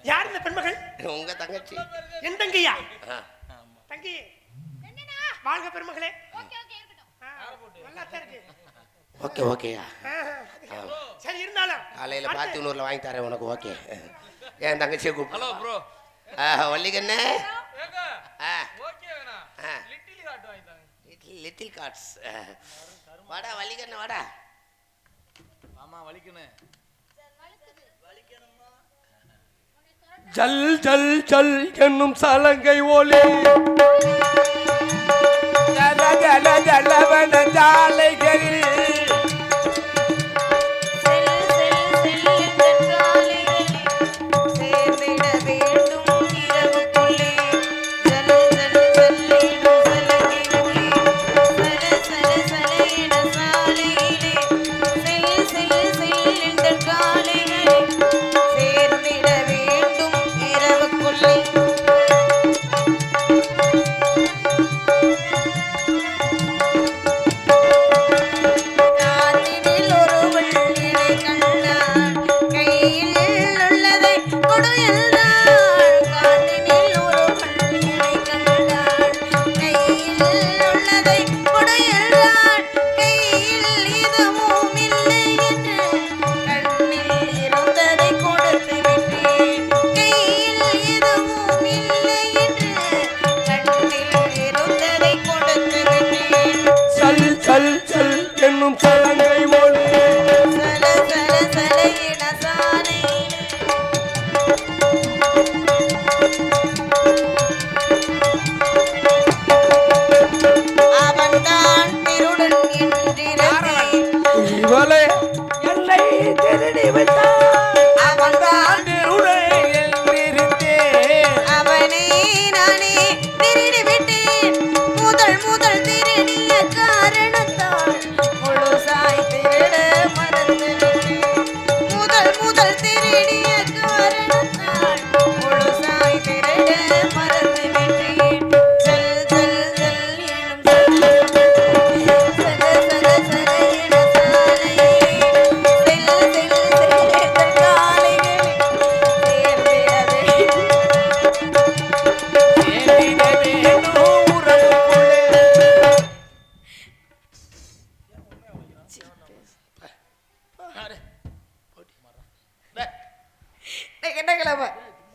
யார் இந்த பெண்மகள்? உங்க தங்கச்சி. என் தங்கையா? தங்கி வாழ்க பெருமகளே. நல்லா தான் இருக்கு. ஓகே ஓகேயா. சரி இருந்தாலும் காலையில 100 வாங்கி தரேன் உனக்கு. ஓகே. என் தங்கச்சியை கூப்பிடு. Hello bro. வள்ளிகண்ணே. ஓகே வேணா. லிட்டில் கார்ட் வாங்கி தாங்க. Little cards. வாடா வள்ளிகண்ணே வாடா. ஆமா வலிக்கனே. ஜல் ஜல் ஜல் என்னும் சலங்கை ஒலி ஜல ஜல ஜலவன ஜாலைகளில்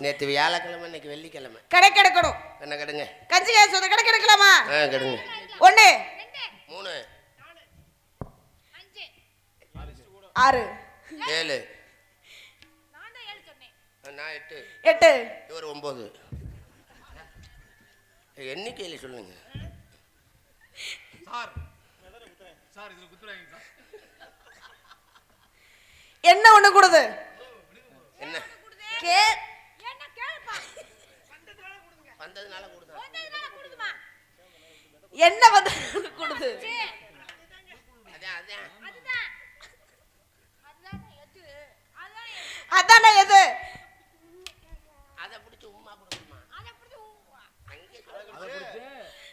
நேற்று வியாழக்கிழமை, இன்னைக்கு வெள்ளிக்கிழமை. கடை கிடக்கணும். என்ன கடுங்க? கஞ்சி காசு கடை கிடக்கலாமா? கடுங்க. 1 3 6 7 நான் 8 8 இவர் 9. எண்ணிக்கையில் சொல்லுங்க சார். சார் இதுல குத்துறாங்க சார். என்ன ஒண்ணு கொடுது? என்ன கே என்ன கேளுப்பா. வந்ததுனால கொடுங்க. வந்ததுனால கொடுமா. என்ன வந்து கொடுது? அதான் அதான் அதுதான். அதானே எது? அத பிடிச்சு உம்மா கொடுமா. அத பிடிச்சு அங்கே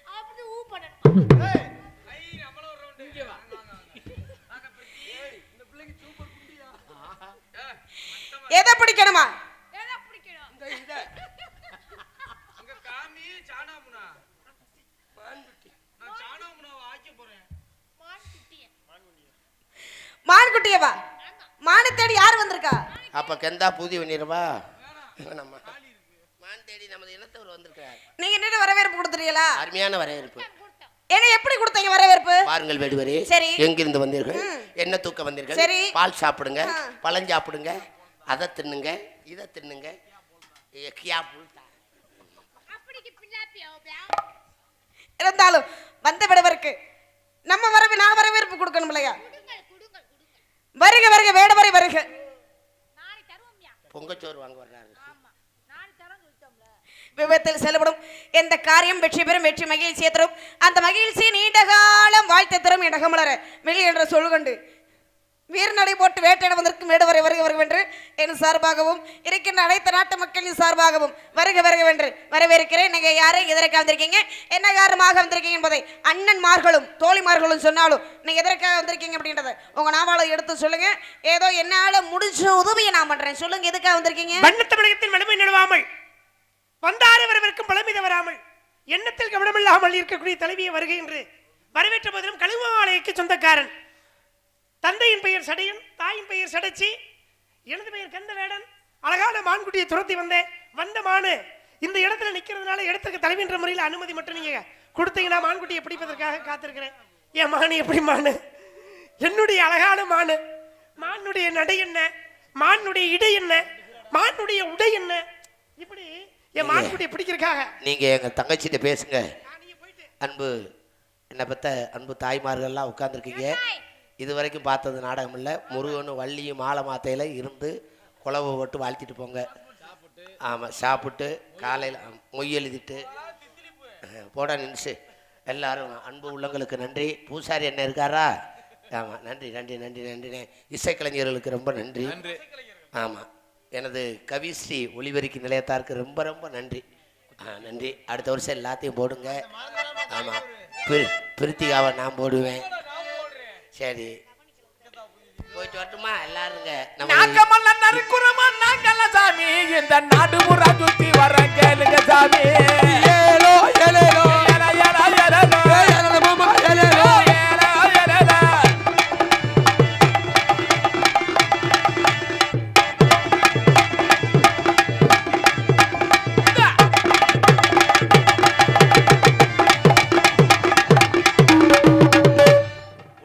அத பிடிச்சு ஊ பண்ணணும். ஏய் ஐ நம்மள ஒரு ரவுண்ட் இங்க வா. நாங்க ஏய் இந்த பிள்ளைக்கு சூப்பர் குண்டியா. எதை பிடிக்கணுமா? எதை பிடிக்கணும்? இந்த இத அங்க காமி சாணாமுனா மான்குட்டி. நான் சாணாமுனாவை ஆக்க போறேன். மான்குட்டியவா? மானை தேடி யார் வந்திருக்கா? அப்ப கெந்தா பூதி பண்ணிரவா? வேணாம்மா. மான் தேடி நமது இனத்தவர் வந்திருக்கார். நீங்க என்ன வரவேற்பு கொடுத்துறீங்களா? அருமையான வரவேற்பு. என்ன எப்படி கொடுத்தீங்க வரவேற்பு? பாருங்கள் வேடுவரே, சரி. எங்கிருந்து வந்தீர்கள்? என்ன தூக்க வந்தீர்கள்? சரி. பால் சாப்பிடுங்க, பழம் சாப்பிடுங்க, அதை தின்னுங்க, இதை தின்னுங்க. இருந்தாலும் வந்த விடவருக்கு நம்ம வரவு நான் வரவேற்பு கொடுக்கணும் இல்லையா? வருக வருக வேடவரை வருக. பொங்கச்சோறு வாங்க வர்றாரு. விபத்தில் செலவிடும் எந்த காரியம் வெற்றி பெறும், வெற்றி மகிழ்ச்சியை தரும். அந்த மகிழ்ச்சி நீண்ட காலம் வாழ்த்து தரும். இடகமலர வெளி என்ற சொல்கொண்டு வீரநடை போட்டு வேட்டையிட வந்திருக்கும் மேடுவரை வருக வருகவென்று என் சார்பாகவும் இருக்கின்ற அனைத்து நாட்டு மக்களின் சார்பாகவும் வருக வருகவென்று வரவேற்கிறேன். நீங்க யாரை எதற்காக வந்திருக்கீங்க, என்ன காரணமாக வந்திருக்கீங்க என்பதை அண்ணன்மார்களும் தோழிமார்களும் சொன்னாலும் நீங்க எதற்காக வந்திருக்கீங்க அப்படின்றத உங்க நாவால எடுத்து சொல்லுங்க. ஏதோ என்னால முடிஞ்ச உதவியை நான் பண்றேன். சொல்லுங்க எதுக்காக வந்திருக்கீங்க? வண்ண தமிழகத்தின் வலிமை நிலவாமல் வந்தாரை வரவிருக்கும் பழமை தவறாமல் எண்ணத்தில் கவனமில்லாமல் இருக்கக்கூடிய தலைவியை வருகை என்று வரவேற்ற போதிலும் கழுவாலைக்கு சொந்தக்காரன். தந்தையின் பெயர் சடையன், தாயின் பெயர் சடைச்சி, எனது பெயர் கந்தவேடன். அழகான மான்குட்டியை துரத்தி வந்த மானு இந்த இடத்துல நிக்கிறதுனால இடத்துக்கு தலைவின்ற முறையில் அனுமதி மட்டும் நீங்க கொடுத்தீங்கன்னா மான்குட்டியை பிடிப்பதற்காக காத்திருக்கிறேன். என் மானு எப்படி மானு, என்னுடைய அழகான மானு, மானுடைய நடை என்ன, மானுடைய இடை என்ன, மானுடைய உடை என்ன, இப்படி என் மான்குட்டியை பிடிக்கிறதுக்காக நீங்க எங்க தங்கச்சிட்ட பேசுங்க. அன்பு என்னை பத்த அன்பு தாய்மார்கள்லாம் உட்கார்ந்துருக்கீங்க. இது வரைக்கும் பார்த்தது நாடகம் இல்லை. முருகனும் வள்ளியும் மாலை மாத்தையில் இருந்து குழவை போட்டு வாழ்த்திட்டு போங்க. ஆமாம், சாப்பிட்டு காலையில் மொய் எழுதிட்டு போட நின்று எல்லாரும் அன்பு உள்ளங்களுக்கு நன்றி. பூசாரி என்ன இருக்காரா? ஆமாம், நன்றி நன்றி நன்றி நன்றிண்ணே. இசைக்கலைஞர்களுக்கு ரொம்ப நன்றி. ஆமாம், எனது கவிஸ்ரீ ஒளிபெருக்கி நிலையத்தாருக்கு ரொம்ப ரொம்ப நன்றி. நன்றி. அடுத்த வருஷம் எல்லாத்தையும் போடுங்க. ஆமாம், பிரித்திகாவை நான் போடுவேன். சரி, போயிட்டு வரட்டுமா எல்லாருங்க? சாமி இந்த நாடு முறை சுத்தி வர கேளுங்க சாமி. ஏலோ ஏலேலோ ஏல ஏல ஏலேலோ ஏல மாமா ஏலேலோ ஏல ஏலேலோ.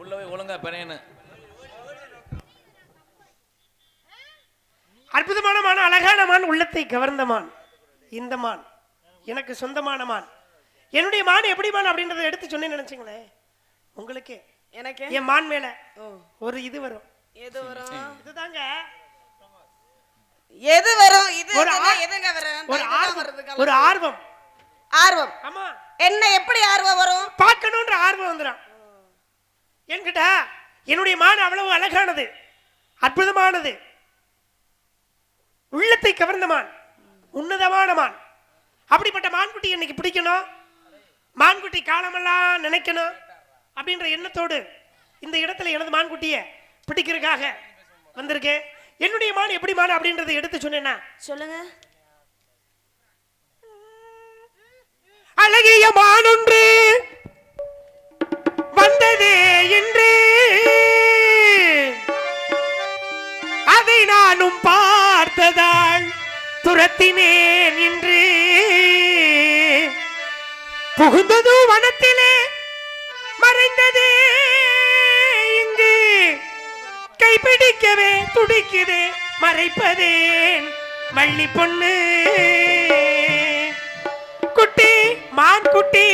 உள்ளவே ஒழுங்கா பெரியனு அற்புதமான மான், அழகான மான், உள்ளத்தை கவர்ந்த மான். இந்த மான் எனக்கு சொந்தமான மான். என்னுடைய மான் எப்படி மான் அப்படின்றத எடுத்து சொன்னேன்னு நினைச்சீங்களே, உங்களுக்கு எனக்கு என் மான் மேல ஒரு இது வரும். எது வரும்? இதுதாங்க எது வரும்? இது ஒரு எதுங்க வரும்? ஒரு ஆர்வம், ஒரு ஆர்வம். ஆர்வம். ஆமா, என்ன எப்படி ஆர்வம் வரும்? பார்க்கணும்ன்ற ஆர்வம் வந்துடும் என்கிட்ட. என்னுடைய மான் அவ்வளவு அழகானது, அற்புதமானது, உள்ளத்தை கவர்ந்த மான், உன்னதமான மான். அப்படிப்பட்ட மான்குட்டி இன்னைக்கு பிடிக்கணும், மான்குட்டி காலமெல்லாம் நினைக்கணும் அப்படின்ற எண்ணத்தோடு இந்த இடத்துல எனது மான்குட்டியை பிடிக்கிறதுக்காக வந்திருக்கேன். என்னுடைய மான் எப்படி மான் அப்படின்றத எடுத்து சொன்னேன்னா சொல்லுங்க. அழகிய மானொன்று வந்ததே என்று அதை நானும் பார்த்ததால் துரத்தினேன் என்று. புகுந்தது வனத்திலே மறைந்ததே இங்கு, கைப்பிடிக்கவே துடிக்குதே மறைப்பதேன் வள்ளி பொண்ணு. குட்டி மான் குட்டி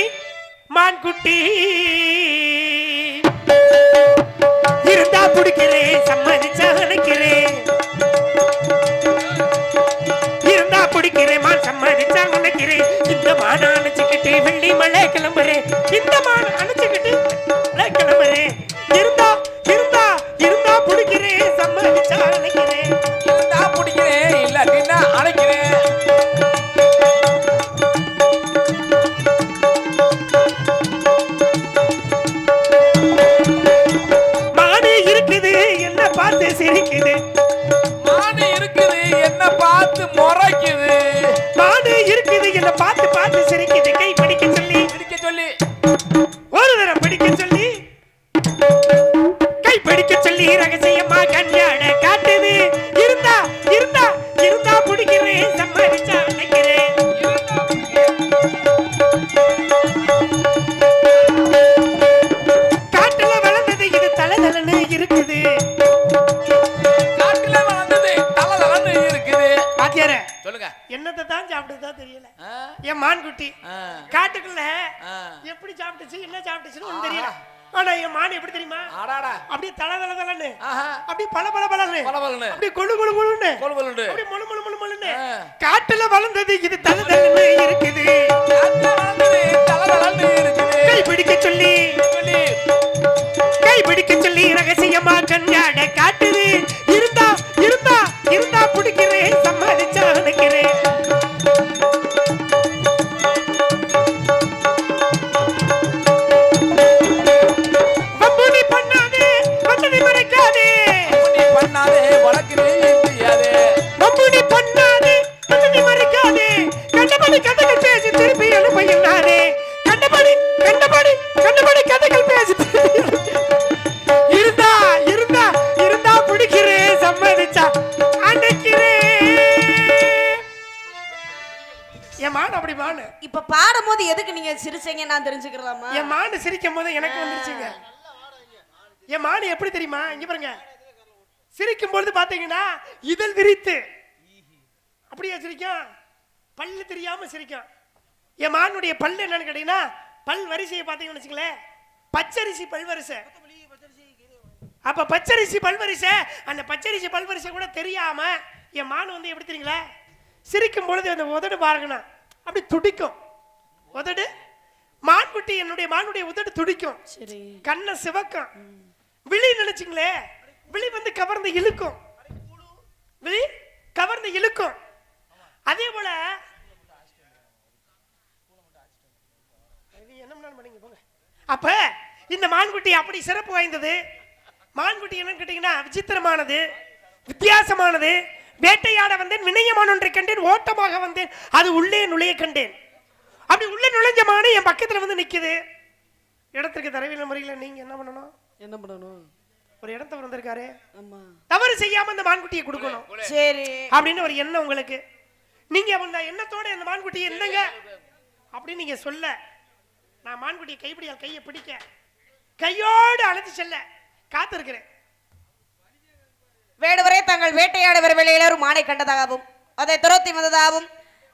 மான் குட்டி இருந்தா பிடிக்கிறேன், சம்மதிச்சா நினைக்கிறேன். இருந்தா பிடிக்கிறேன், மான் சம்மதிச்சா நினைக்கிறேன். இந்த மான அணைச்சுக்கிட்டு வெள்ளி மலை கிளம்புறேன், இந்த மான அணைச்சுக்கிட்டு மலை கிளம்புறேன். இருந்தா இருந்தா இருந்தா பிடிக்கிறேன், சம்மதிச்சா நினைக்கிறேன். இருந்தா பிடிக்கிறேன், இல்லாட்டின்னா அழைக்கிறேன். மாடு இருக்குது என்ன பார்த்து சிரிக்குது, மாடு இருக்குது என்ன பார்த்து முறைக்குது. மாடு இருக்குது என்ன பார்த்து பார்த்து சிரிக்குது. கை பிடிக்க சொல்லி பிடிக்க சொல்லி ஒரு தரம் பிடிக்க சொல்லி, கை பிடிக்க சொல்லி ரகசியமா கண்யாட காட்டுது. இருந்தா இருந்தா இருந்தா பிடிக்கிறேன், சம்மதிச்சா நினைக்கிறேன். காட்டுல வளர்ந்தது இது தலதலன்னு இருக்குது. காட்டுல வளர்ந்தது தலை தலன்னு இருக்குது. பாத்தியார சொல்லுங்க. என்னத்தை தான் சாப்பிடுதா தெரியல. ஆ, என் மான்குட்டி ஆ, காட்டுக்குள்ள ஆ. எப்படி சாப்பிட்டுச்சு என்ன சாப்பிட்டுச்சுன்னு ஒண்ணும் தெரியல. ஆனா என் மான் எப்படி தெரியுமா, ஆடாடா. அப்படியே தல தல தலன்னு, ஆஹா. அப்படியே பல பல பலன்னு, பலபலன்னு. அப்படியே கொழு கொழு கொழுன்னு, கொழுவலுண்டு. அப்படியே மொழு மொழு மொழு மொழுன்னு. ஆ. காட்டுல வளர்ந்தது இது தல தலன்னு இருக்குது. காட்டுல வளர்ந்தது தலை தலன்னு இருக்குது. கை பிடிக்க சொல்லி சொல்லி கை பிடிக்க சொல்லி ரகசியமா கண்காட என் மான் அப்படி மான். இப்ப பாடும்போது எதுக்கு நீங்க சிரிச்சீங்க நான் தெரிஞ்சுக்கலாமா? என் மான் சிரிக்கும் போது எனக்கு வந்துருச்சுங்க. என் மான் எப்படி தெரியுமா? இங்க பாருங்க, சிரிக்கும் பொழுது பாத்தீங்கன்னா இதழ் விரித்து அப்படியே சிரிக்கும், பல்லு தெரியாம சிரிக்கும். என் மானுடைய பல்லு என்னன்னு கேட்டீங்கன்னா, பல் வரிசையை பாத்தீங்கன்னு வச்சுங்களேன், பச்சரிசி பல்வரிசை. அப்ப பச்சரிசி பல்வரிசை, அந்த பச்சரிசி பல்வரிசை கூட தெரியாம என் மான் வந்து எப்படி தெரியுங்களா, சிரிக்கும் பொழுது அந்த உதடு பாருங்கண்ணா அப்படி துடிக்கும். உதடு மான்குட்டி, என்னுடைய மானுடைய உதடு துடிக்கும், சரி. கண்ணை சிவக்கும். விழி நினைச்சுங்களே, விழி வந்து கவர்ந்து இழுக்கும், விழி கவர்ந்து இழுக்கும். அதே போல அப்ப இந்த மான்குட்டி அப்படி சிறப்பு வாய்ந்தது. மான்குட்டி என்னன்னு கேட்டீங்கன்னா விசித்திரமானது, வித்தியாசமானது. வேட்டையாட வந்தேன், வினயமான ஒன்றை கண்டேன், ஓட்டமாக வந்தேன், அது உள்ளே நுழைய கண்டேன். அப்படி உள்ள நுழைஞ்ச மானு என் பக்கத்துல வந்து நிக்குது. இடத்திற்கு தரவில்லை முறையில் நீங்க என்ன பண்ணணும்? என்ன பண்ணணும்? ஒரு இடத்த வந்திருக்காரு, ஆமா, தவறு செய்யாம அந்த மான்குட்டியை கொடுக்கணும், சரி அப்படின்னு ஒரு எண்ணம் உங்களுக்கு. நீங்க அந்த எண்ணத்தோட அந்த மான்குட்டியை என்னங்க அப்படின்னு நீங்க சொல்ல, நான் மான்குட்டியை கைப்பிடியால் கையை பிடிக்க கையோடு அழைத்து செல்ல காத்திருக்கிறேன். வேடுவரே தங்கள் வேட்டையாட வரவேளையில் ஒரு மானை கண்டதாகவும் அதை துரத்தி வந்ததாகவும்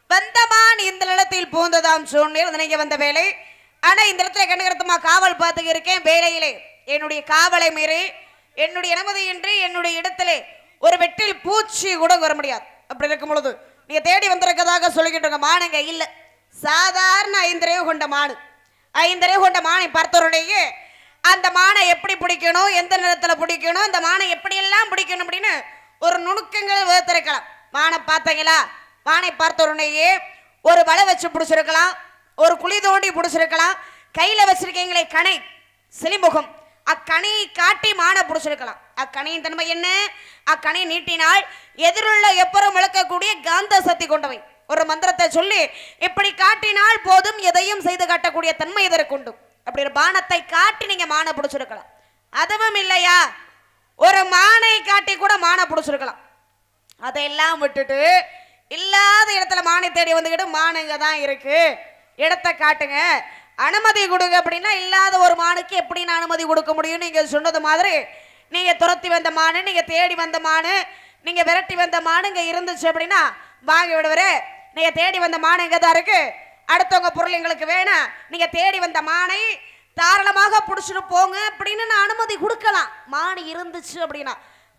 வந்தமான் இந்த நிலத்தில் பூந்ததாம் சூழ்நிலை நினைக்க வந்த வேலை. ஆனா இந்த இடத்துல கண்டுகிறதுமா காவல் பார்த்துக்க இருக்கேன். வேலையிலே என்னுடைய காவலை மீறி என்னுடைய அனுமதியின்றி என்னுடைய இடத்திலே ஒரு வெட்டில் பூச்சி கூட வர முடியாது. அப்படி இருக்கும் பொழுது நீங்க தேடி வந்திருக்கதாக சொல்லிக்கிட்டு மானுங்க இல்ல, சாதாரண 5 அறிவு கொண்ட மானு. 5 அறிவு கொண்ட மானை பார்த்தவருடைய அந்த மானை எப்படி பிடிக்கணும், எந்த நேரத்தில் பிடிக்கணும், அந்த மானை எப்படியெல்லாம் பிடிக்கணும் அப்படின்னு ஒரு நுணுக்கங்களை வகுத்திருக்கலாம். மானை பார்த்தீங்களா? மானை பார்த்தவருடைய ஒரு வலை வச்சு பிடிச்சிருக்கலாம், ஒரு குழி தோண்டி பிடிச்சிருக்கலாம், கையில வச்சிருக்கீங்களே கணை சிலிமுகம், அக்கணையை காட்டி மானை பிடிச்சிருக்கலாம். அக்கணையின் தன்மை என்ன? அக்கணை நீட்டினால் எதிருள்ள எப்பறம் விளக்கக்கூடிய காந்த சக்தி கொண்டவை. ஒரு மந்திரத்தை சொல்லி இப்படி காட்டினால் போதும் எதையும் செய்து காட்டக்கூடிய தன்மை இதற்கு உண்டு. அப்படி ஒரு பானத்தை காட்டி நீங்க மானை பிடிச்சிருக்கலாம். அதுவும் இல்லையா, ஒரு மானை காட்டி கூட மானை பிடிச்சிருக்கலாம். அதையெல்லாம் விட்டுட்டு இல்லாத இடத்துல மானை தேடி வந்துக்கிட்டு மானுங்க தான் இருக்கு, இடத்த காட்டுங்க, அனுமதி கொடுங்க அப்படின்னா இல்லாத ஒரு மானுக்கு எப்படி நான் அனுமதி கொடுக்க முடியும்? நீங்க சொன்னது மாதிரி நீங்க துரத்தி வந்த மானு, நீங்க தேடி வந்த மானு, நீங்க விரட்டி வந்த மானு இங்க இருந்துச்சு அப்படின்னா வாங்கி விடுவரே. நீங்க தேடி வந்த மானு இங்க தான் இருக்கு, அடுத்தவங்க பொருள் எங்களுக்கு வேணும், நீங்க தேடி வந்த மானை தாராளமாக பிடிச்சிட்டு போங்க அப்படின்னு நான் அனுமதி கொடுக்கலாம். மானு இருந்துச்சு அப்படின்னா.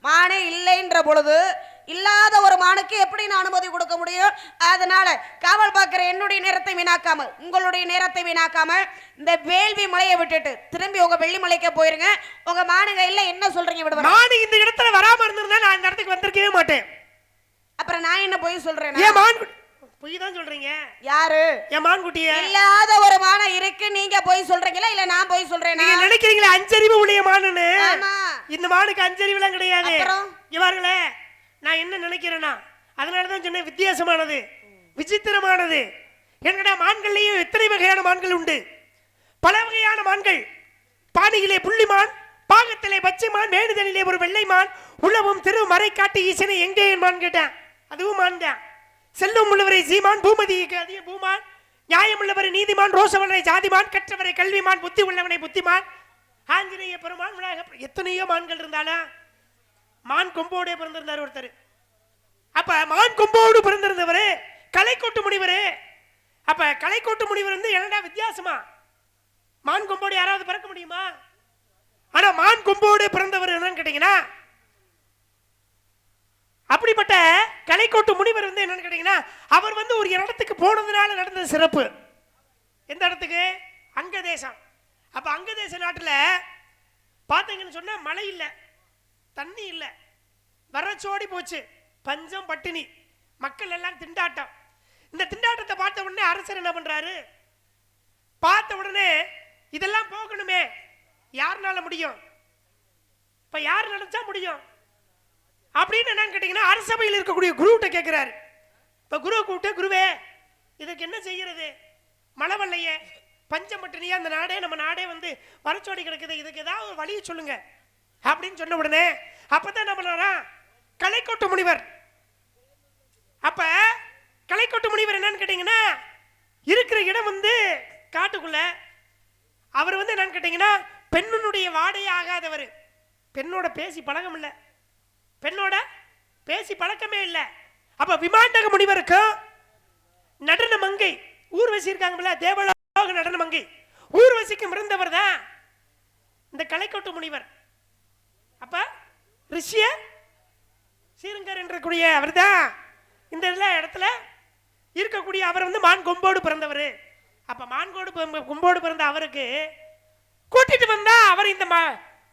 மானே இல்லைன்ற பொழுது இல்லாத ஒரு மானுக்கு எப்படி நான் அனுமதி கொடுக்க முடியும்? அதனால காவல் பார்க்கிற என்னுடைய நேரத்தை வீணாக்காமல், உங்களுடைய நேரத்தை வீணாக்காமல் இந்த வேள்வி மலையை விட்டுட்டு திரும்பி உங்க வெள்ளிமலைக்கு போயிருங்க. உங்க மானுங்க இல்ல என்ன சொல்றீங்க? விடுவா மானு இந்த இடத்துல வராம இருந்திருந்தா நான் இந்த இடத்துக்கு வந்திருக்கவே மாட்டேன். அப்புறம் நான் என்ன போய் சொல்றேன்? ஏன் மான்குட்டி பொய் தான் சொல்றீங்க? யாரு? என் மான்குட்டிய இல்லாத ஒரு மானை இருக்கு நீங்க போய் சொல்றீங்களா இல்ல நான் போய் சொல்றேனா? நீங்க நினைக்கிறீங்களா 5 அறிவு உடைய மானுன்னு? ஆமா. இந்த மானுக்கு 5 அறிவுலாம் கிடையாது. அப்புறம் இவர்களே நான் என்ன நினைக்கிறேன்னா, அதனால தான் சொன்னேன் வித்தியாசமானது, விசித்திரமானது. என்னடா மான்கள்லயும் எத்தனை வகையான மான்கள் உண்டு, பல வகையான மான்கள். பாணியிலே புள்ளிமான், பாகத்திலே பச்சை மான், வேணுதலிலே ஒரு வெள்ளை மான், உளவும் திரு மறை காட்டு ஈசனை எங்கே என் மான் கேட்டேன், அதுவும் மான் தான். செல்லும் உள்ளவரை சீமான், பூமதிக்கு அதிக பூமான், நியாயம் உள்ளவரை நீதிமான், ரோசவனை ஜாதிமான், கற்றவரை கல்விமான், புத்தி உள்ளவனை புத்திமான், ஆஞ்சநேய பெருமான், விநாயகர், எத்தனையோ மான்கள் இருந்தாலும் மான் கொம்போடே பிறந்திருந்தார் ஒருத்தர். அப்ப மான் கொம்போடு பிறந்திருந்தவர் கலைக்கோட்டு முனிவர். அப்ப கலைக்கோட்டு முனிவர் வந்து என்னடா வித்தியாசமா, மான் கொம்போடு யாராவது பிறக்க முடியுமா? ஆனா மான் கொம்போடு பிறந்தவர் என்னன்னு கேட்டீங்கன்னா, அப்படிப்பட்ட கலைக்கோட்டு முனிவர் வந்து என்னன்னு கேட்டீங்கன்னா, அவர் வந்து ஒரு இடத்துக்கு போனதுனால நடந்த சிறப்பு. எந்த இடத்துக்கு? அங்க தேசம். அப்ப அங்க தேச நாட்டுல பாத்தீங்கன்னு சொன்னா மழை இல்லை, தண்ணி இல்லை, வறட்சோடி போச்சு, பஞ்சம் பட்டினி, மக்கள் எல்லாம் திண்டாட்டம். இந்த திண்டாட்டத்தை பார்த்த உடனே அரசர் என்ன பண்றாரு, பார்த்த உடனே இதெல்லாம் போகணுமே, யாருனால முடியும், இப்ப யார் நினைச்சா முடியும் அப்படின்னு என்னன்னு கேட்டீங்கன்னா, அரசபையில் இருக்கக்கூடிய குருவிட்ட கேட்கிறாரு. இப்ப குரு கூப்பிட்டு, குருவே இதுக்கு என்ன செய்யறது, மழை வரலையே, பஞ்சம் பட்டினியா அந்த நாடே, நம்ம நாடே வந்து வறட்சோடி கிடக்குது, இதுக்கு ஏதாவது ஒரு வழியை சொல்லுங்க அப்படின்னு சொன்ன உடனே அப்பதான் என்ன பண்ணாரா கலைக்கோட்டு முனிவர். அப்ப கலைக்கோட்டு முனிவர் என்னன்னு கேட்டீங்கன்னா, இடம் வந்து காட்டுக்குள்ள. அவர் வந்து என்னன்னு கேட்டீங்கன்னா பெண்ணுடைய வாடையே ஆகாதவர். பெண்ணோட பேசி பழக்கம் இல்லை, பெண்ணோட பேசி பழக்கமே இல்லை. அப்ப விமாண்டக முனிவருக்கும் நடன மங்கை ஊர்வசி இருக்காங்கல்ல, தேவலோக நடன மங்கை ஊர்வசிக்கும் இருந்தவர் தான் இந்த கலைக்கோட்டு முனிவர். அப்ப ரிஷிய ஸ்ரீரங்கர் என்றக்கூடிய அவர் தான் இந்த இடத்துல இருக்கக்கூடிய அவர் வந்து மான் கொம்போடு பிறந்தவர். அப்ப கொம்போடு பிறந்த அவருக்கு கூட்டிட்டு வந்தா அவர் இந்த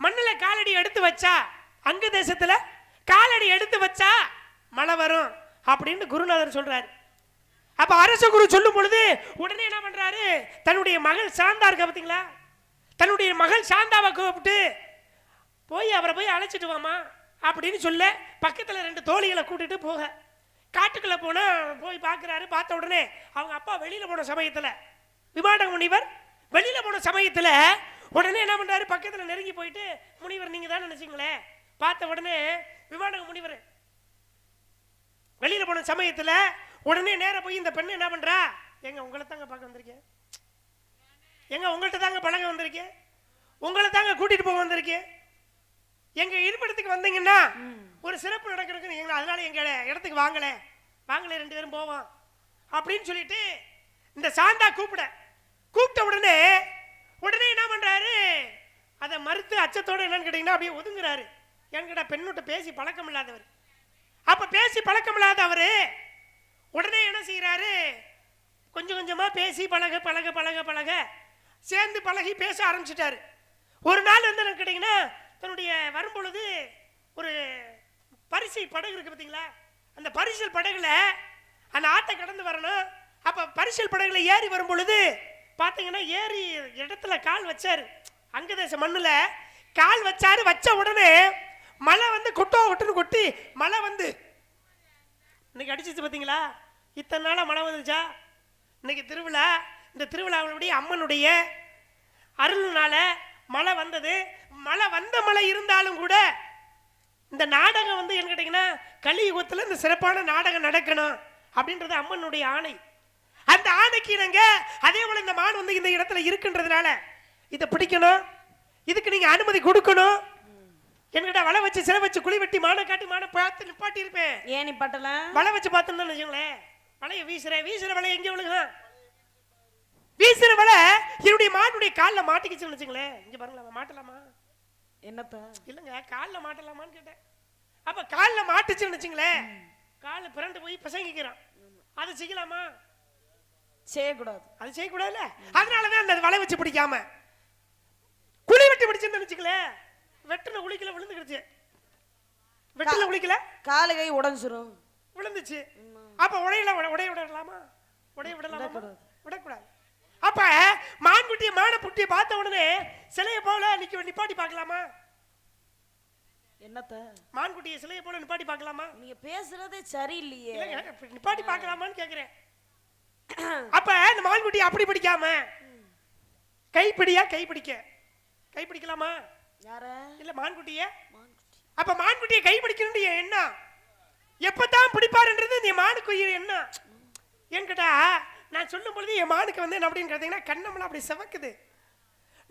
மண்ணில் காலடி எடுத்து வச்சா, அங்க தேசத்துல காலடி எடுத்து வச்சா மழை வரும் அப்படின்னு குருநாதர் சொல்றாரு. அப்ப அரச குரு சொல்லும் பொழுது உடனே என்ன பண்றாரு, தன்னுடைய மகள் சாந்தா இருக்க பார்த்தீங்களா, தன்னுடைய மகள் சாந்தாவை கூப்பிட்டு போய் அவரை போய் அழைச்சிட்டு வாமா அப்படின்னு சொல்ல, பக்கத்துல 2 தோழிகளை கூட்டிட்டு போக காட்டுக்குள்ள போனா போய் பார்க்கிறாரு. பார்த்த உடனே அவங்க அப்பா வெளியில போன சமயத்துல, விமாண்டக முனிவர் வெளியில போன சமயத்துல உடனே என்ன பண்றாரு, பக்கத்துல நெருங்கி போயிட்டு முனிவர் நீங்க தான் நினைச்சீங்களே. பார்த்த உடனே விமாண்டக முனிவர் வெளியில போன சமயத்துல உடனே நேரா போய் இந்த பெண்ணு என்ன பண்றா, எங்க உங்களை தாங்க பார்க்க வந்திருக்கேன், எங்க உங்கள்கிட்ட தாங்க பழக வந்திருக்கேன், உங்களை தாங்க கூட்டிட்டு போக வந்திருக்கேன், எங்க இருப்பிடத்துக்கு வந்தீங்கன்னா ஒரு சிறப்பு நடக்கிறதுக்கு அதனால எங்க இடத்துக்கு வாங்கல 2 பேரும் போவோம் அப்படின்னு சொல்லிட்டு இந்த சாந்தா கூப்பிட்ட உடனே என்ன பண்றாரு, அதை மறுத்து அச்சத்தோட என்னன்னு கேட்டீங்கன்னா அப்படியே ஒதுங்குறாரு. என்கிட்ட பெண்ணுட்ட பேசி பழக்கம் இல்லாதவர். அப்ப பேசி பழக்கம் இல்லாதவர் உடனே என்ன செய்யறாரு, கொஞ்சம் கொஞ்சமா பேசி பழக சேர்ந்து பழகி பேச ஆரம்பிச்சிட்டாரு. ஒரு நாள் வந்து என்ன கேட்டீங்கன்னா தன்னுடைய வரும்பொழுது ஒரு பரிசல் படகு இருக்கு பார்த்தீங்களா, அந்த பரிசல் படகுல அந்த ஆட்டை கடந்து வரணும். அப்ப பரிசல் படகுல ஏறி வரும் பொழுது பார்த்தீங்கன்னா ஏறி இடத்துல கால் வச்சாரு, அங்கதேச மண்ணுல கால் வச்சாரு. வச்ச உடனே மழை வந்து கொட்டுன்னு கொட்டி மழை வந்து இன்னைக்கு அடிச்சிச்சு பார்த்தீங்களா. இத்தனை நாளா மழை வந்துச்சா, இன்னைக்கு திருவிழா. இந்த திருவிழாவுடைய அம்மனுடைய அருள்னால மழை வந்தது. மழை இருந்தாலும் கூட இந்த நாடகம் வந்து என்ன கேட்டீங்கன்னா கலியுகத்தில் இந்த சிறப்பான நாடகம் நடக்கணும் அப்படின்றது அம்மனுடைய ஆணை. அந்த ஆணைக்கு இணங்க அதே போல இந்த மான் வந்து இந்த இடத்துல இருக்குன்றதுனால இதை பிடிக்கணும், இதுக்கு நீங்க அனுமதி கொடுக்கணும். என்கிட்ட வலை வச்சு சிலை வச்சு குழி வெட்டி மானை காட்டி மானை பார்த்து நிப்பாட்டி இருப்பேன். ஏன் நிப்பாட்டலாம், வலை வச்சு பார்த்தோம்னு வச்சுங்களேன், வலையை வீசுற வலை எங்கே விழுகும், வீசுற வலை என்னுடைய மானுடைய காலில் மாட்டிக்கிச்சுன்னு வச்சுங்களேன். இங்க பாருங்களா, மாட்டலாமா என்னப்ப இல்லைங்க, காலில் மாட்டலாமான்னு கேட்டேன். அப்ப காலில் மாட்டுச்சுன்னு வச்சுங்களேன், காலில் பிறண்டு போய் பசங்கிக்கிறான், அதை செய்யலாமா, செய்யக்கூடாது, அது செய்யக்கூடாதுல்ல. அதனாலதான் அந்த வலை வச்சு பிடிக்காம குழி வெட்டி பிடிச்சுன்னு வச்சுங்களேன், வெட்டின குளிக்கல விழுந்துக்கிடுச்சு, வெட்டில குளிக்கல காலு கை உடஞ்சிரும் விழுந்துச்சு. அப்ப உடைய விடலாமா, விடக்கூடாது. அப்ப மான்குட்டியை மானக்குட்டியை பார்த்த உடனே சிலையை போல நிப்பாட்டி பார்க்கலாமா, என்னத்த மான்குட்டியை சிலையை போல நிப்பாட்டி பார்க்கலாமா, நீங்க பேசுறதே சரியில்லையே, நிப்பாட்டி பார்க்கலாமான்னு கேக்குறேன். அப்ப இந்த மான்குட்டியை அப்படி பிடிக்காம கை பிடிக்கலாமா, யார இல்ல மான்குட்டிய. அப்ப மான்குட்டியை கை பிடிக்கணும் என்ன, எப்பதான் பிடிப்பாருன்றது நீ மானுக்கு என்ன என்கிட்ட நான் சொல்லும் பொழுது என் மானுக்கு வந்து என்ன அப்படின்னு கேட்டீங்கன்னா கண்ணமெல்லாம் அப்படி செவக்குது.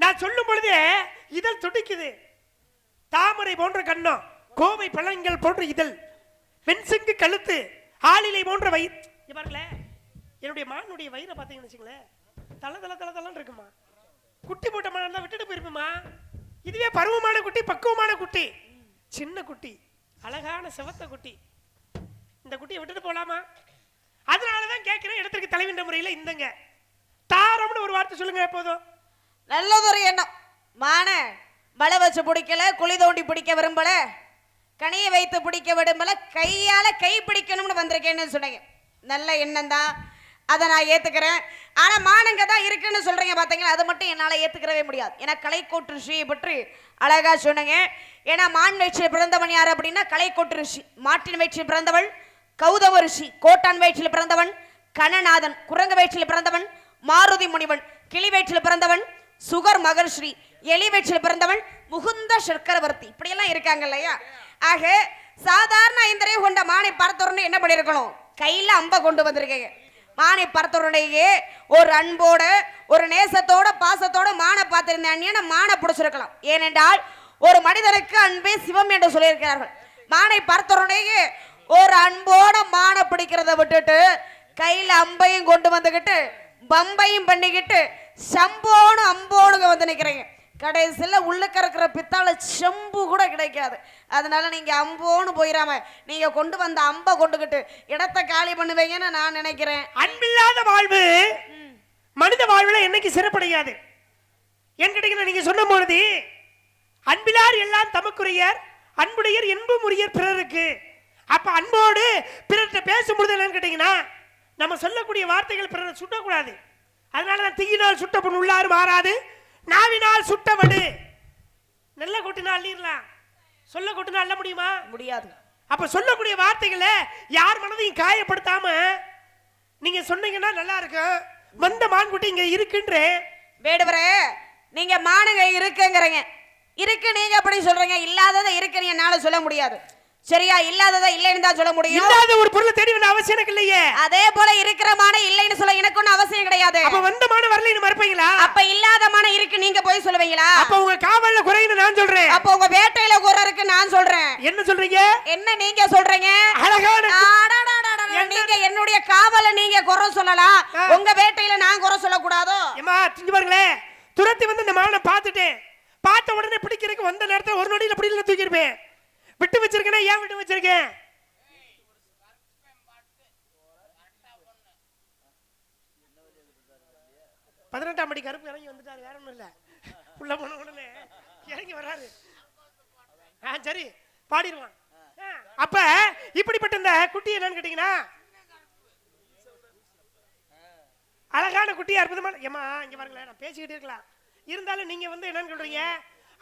நான் சொல்லும் பொழுது இதழ் துடிக்குது, தாமரை போன்ற கண்ணம், கோவை பழங்கள் போன்ற இதழ், வெண்சிங்கு கழுத்து, ஆளிலை போன்ற வயிறு. பாருங்களேன், என்னுடைய மானுடைய வயிறை பார்த்தீங்கன்னு வச்சுங்களேன், தலை இருக்குமா, குட்டி போட்ட மான் தான் விட்டுட்டு போயிருப்போமா. இதுவே பருவமான குட்டி, பக்குவமான குட்டி, சின்ன குட்டி, அழகான சிவத்த குட்டி, இந்த குட்டியை விட்டுட்டு போலாமா. அதனாலதான் கேட்கிறேன், இடத்திற்கு தலைவின்ற முறையில் இந்தங்க தாரம்னு ஒரு வார்த்தை சொல்லுங்க போதும். நல்லதொரு எண்ணம். மான வலை வச்சு பிடிக்கல, குழி தோண்டி பிடிக்க விரும்பல, கனியை வைத்து பிடிக்க விரும்பல, கையால கை பிடிக்கணும்னு வந்திருக்கேன்னு சொன்னீங்க. நல்ல எண்ணம் தான், அதை நான் ஏத்துக்கிறேன். ஆனா மானங்க தான் இருக்குன்னு சொல்றீங்க பாத்தீங்களா, அது மட்டும் என்னால ஏத்துக்கிறவே முடியாது. ஏன்னா கலைக்கோட்டு ரிஷியை பற்றி அழகா சொன்னீங்க. ஏன்னா மான் வயிற்றில் பிறந்தவன் யார் அப்படின்னா கலைக்கோட்டு ரிஷி. மாட்டின் வயிற்றில் பிறந்தவள் கௌதம ரிஷி. கோட்டான் வயிற்றில் பிறந்தவன் கணநாதன். குரங்கு வயிற்றில் பிறந்தவன் மாருதி முனிவன். கிளி வயிற்றில் பிறந்தவன் சுகர் மகர்ஷி. எலி வயிற்றில் பிறந்தவன் முகுந்த சக்கரவர்த்தி. இப்படியெல்லாம் இருக்காங்க இல்லையா. ஆக சாதாரண 5 கொண்ட மானை பார்த்தோன்னு என்ன பண்ணிருக்கணும், கையில அம்ப கொண்டு வந்திருக்கீங்க. மானை பார்த்தவருடையே ஒரு அன்போட ஒரு நேசத்தோட பாசத்தோட மானை பார்த்திருந்த அந்நியனை மானை பிடிச்சிருக்கலாம். ஏனென்றால் ஒரு மனிதனுக்கு அன்பே சிவம் என்று சொல்லியிருக்கிறார்கள். மானை பார்த்தவருடையே ஒரு அன்போட மானை பிடிக்கிறத விட்டுட்டு கையில அம்பையும் கொண்டு வந்துகிட்டு பம்பையும் பண்ணிக்கிட்டு சம்போனு அம்போனுங்க வந்து நிக்கிறீங்க. கடைசியில் உள்ளுக்க இருக்கிற பித்தாள செம்பு கூட கிடைக்காது. அதனால நீங்க அம்போன்னு போயிடாம நீங்க கொண்டு வந்த அம்பை கொண்டுகிட்டு இடத்தை காலி பண்ணுவீங்கன்னு நான் நினைக்கிறேன். அன்பில்லாத வாழ்வு மனித வாழ்வுல என்னைக்கு சிறப்படையாது. ஏன் கேட்டீங்கன்னா நீங்க சொன்ன பொழுது அன்பிலார் எல்லாம் தமக்குரியர் அன்புடையர் என்பும் உரியர் பிறருக்கு. அப்ப அன்போடு பிறர்கிட்ட பேசும்பொழுது என்னன்னு கேட்டீங்கன்னா நம்ம சொல்லக்கூடிய வார்த்தைகள் பிறரை சுட்டக்கூடாது. அதனாலதான் தீயினால் சுட்ட பொண்ணு உள்ளாறு மாறாது, நாவினால் சுட்டவடு. நல்ல கொட்டினா அள்ளிடலாம், சொல்ல கொட்டினா அள்ள முடியுமா? முடியாது. அப்ப சொல்லக்கூடிய வார்த்தைகளை யார் மனதையும் காயப்படுத்தாம நீங்க சொன்னீங்கன்னா நல்லா இருக்கும். வந்த மான்குட்டி இங்க இருக்குன்ற வேடுவரே, நீங்க மானுங்க இருக்குங்கிறீங்க. இருக்கு நீங்க அப்படி சொல்றீங்க, இல்லாததை இருக்கு நீங்க என்னால சொல்ல முடியாது. சரியா? இல்லாததை இல்லைன்னு தான் சொல்ல முடியும். இல்லாத ஒரு பொருளை தேடி வந்த அவசியம் எனக்கு இல்லையே. அதே போல இருக்கிற மானை இல்லைன்னு சொல்ல எனக்கு ஒன்றும் அவசியம் கிடையாது. அப்ப வந்த மான வரலைன்னு மறுப்பீங்களா? அப்ப இல்லாத மானை இருக்கு நீங்க போய் சொல்லுவீங்களா? அப்ப உங்க காவல்ல குறைன்னு நான் சொல்றேன். அப்ப உங்க வேட்டையில குறை இருக்கு நான் சொல்றேன். என்ன சொல்றீங்க? என்ன நீங்க சொல்றீங்க? அழகான நீங்க என்னுடைய காவலை நீங்க குறை சொல்லலாம், உங்க வேட்டையில நான் குறை சொல்ல கூடாதோ? ஏமா திங்க பாருங்களே, துரத்தி வந்து இந்த மானை பார்த்துட்டேன். பார்த்த உடனே பிடிக்கிறதுக்கு வந்த நேரத்தில் ஒரு நொடியில் பிடிக்கல தூக்கிருப்பேன். விட்டு வச்சிருக்கேன். ஏன் விட்டு வச்சிருக்கேன்? பதினெட்டாம் படி கருப்பு இறங்கி வந்துட்டாரு, வேற ஒண்ணும் இல்ல. உள்ள போன உடனே இறங்கி வராரு. சரி பாடிடுவான். அப்ப இப்படிப்பட்ட இந்த குட்டி என்னன்னு கேட்டீங்கன்னா அழகான குட்டி, அற்புதமான. ஏமா இங்க பாருங்களேன், நான் பேசிக்கிட்டே இருக்கலாம், இருந்தாலும் நீங்க வந்து என்னன்னு சொல்றீங்க?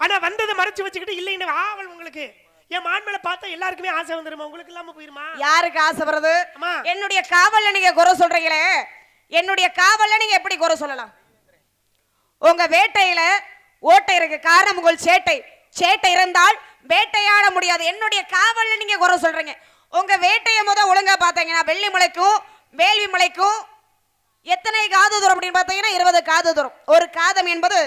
ஆனா வந்ததை மறைச்சு வச்சுக்கிட்டு இல்லைன்னு ஆவல் உங்களுக்கு. என் மான் மேல பார்த்தா எல்லாருக்குமே ஆசை வந்துருமா? உங்களுக்கு இல்லாம போயிருமா? யாருக்கு ஆசை வருது? என்னுடைய காவல்ல நீங்க குறை சொல்றீங்களே, என்னுடைய காவல்ல நீங்க எப்படி குறை சொல்லலாம்? உங்க வேட்டையில ஓட்டை இருக்கு, காரணம் உங்கள் சேட்டை. சேட்டை இருந்தால் வேட்டையாட முடியாது. என்னுடைய காவல்ல நீங்க குறை சொல்றீங்க. உங்க வேட்டையை ஒழுங்கா பார்த்தீங்கன்னா வெள்ளிமலைக்கும் வேள்வி மலைக்கும் எத்தனை காது தூரம் அப்படின்னு பார்த்தீங்கன்னா 20 காது தூரம். ஒரு காதம் என்பது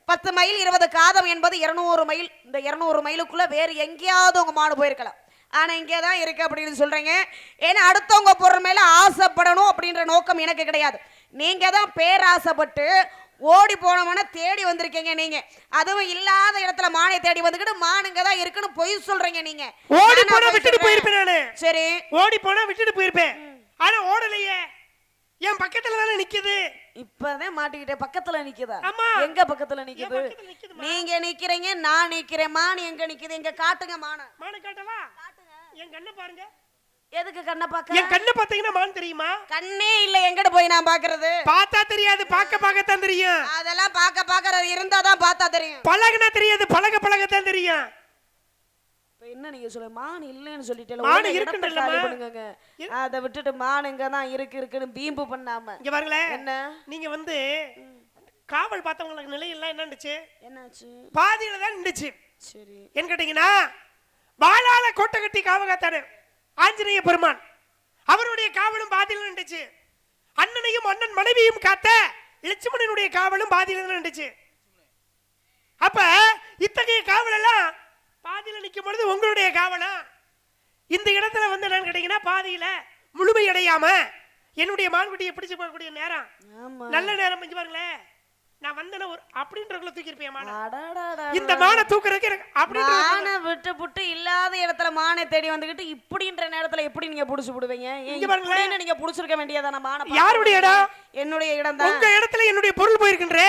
10 மைல், 20 காதம் என்பது 200 மைல். இந்த 200 மைலுக்குள்ள வேறு எங்கேயாவது உங்க மாடு போயிருக்கலாம், ஆனா இங்கே தான் இருக்கு அப்படின்னு சொல்றீங்க. ஏன்னா அடுத்தவங்க பொருள் மேல ஆசைப்படணும் அப்படின்ற நோக்கம் எனக்கு கிடையாது. நீங்க தான் பேராசைப்பட்டு ஓடி போனவன தேடி வந்திருக்கீங்க நீங்க. அதுவும் இல்லாத இடத்துல மானை தேடி வந்துக்கிட்டு மானுங்க தான் இருக்குன்னு பொய் சொல்றீங்க நீங்க. ஓடி போனா விட்டுட்டு போயிருப்பேன் நானு. சரி, ஓடி போனா விட்டுட்டு போயிருப்பேன். ஆனா ஓடலையே, என் பக்கத்துல தானே நிக்குது. இப்பதான் மாட்டிக்கிட்டே. பக்கத்துல நிக்குதா? ஆமா. எங்க பக்கத்துல நிக்குது? நீங்க நிக்கிறீங்க, நான் நிக்கிறேன். மான் எங்க நிக்குது? எங்க காட்டுங்க மான. மான காட்டவா? என் கண்ணை பாருங்க. எதுக்கு கண்ணை பார்க்க? என் கண்ணை பாத்தீங்கன்னா மான் தெரியுமா? கண்ணே இல்ல, எங்கட போய் நான் பாக்குறது? பார்த்தா தெரியாது, பார்க்கத்தான் தெரியும். அதெல்லாம் பாக்குறது இருந்தா தான் பார்த்தா தெரியும். பழகுனா தெரியாது, பழகத்தான் தெரியும். இப்ப என்ன நீங்க சொல்ல? மான் இல்லைன்னு சொல்லிட்டேன். மான் இருக்குன்றீங்க. அதை விட்டுட்டு மானுங்க தான் இருக்குன்னு பீம்பு பண்ணாம இங்க பாருங்களேன், என்ன நீங்க வந்து காவல் பார்த்தவங்களுக்கு நிலை எல்லாம் என்ன இருந்துச்சு? என்னாச்சு? பாதியில தான் இருந்துச்சு. சரி, என்ன கேட்டீங்கன்னா வாளால கோட்டை கட்டி காவகாத்தாரு ஆஞ்சநேய பெருமான், அவருடைய காவலும் பாதியில இருந்துச்சு. அண்ணனையும் அண்ணன் மனைவியும் காத்த லட்சுமணனுடைய காவலும் பாதியில தான் இருந்துச்சு. அப்ப இத்தகைய காவல் எல்லாம் பாதியில நிற்கும் பொழுது உங்களுடைய காவலும் இந்த இடத்துல வந்து என்னன்னு கேட்டீங்கன்னா பாதியில முழுமையடையாம என்னுடைய மான்குட்டியை பிடிச்சு போகக்கூடிய நேரம், நல்ல நேரம். இங்க பாருங்களேன், நான் வந்தன ஒரு அப்படின்றவங்கள தூக்கி இருப்பேன். இந்த மானை தூக்குறதுக்கு எனக்கு மானை விட்டு புட்டு இல்லாத இடத்துல மானை தேடி வந்துகிட்டு இப்படின்ற நேரத்துல எப்படி நீங்க புடிச்சு விடுவீங்க? நீங்க புடிச்சிருக்க வேண்டியதான மானை? யாருடைய இடம்? என்னுடைய இடம் தான். உங்க இடத்துல என்னுடைய பொருள் போயிருக்கின்ற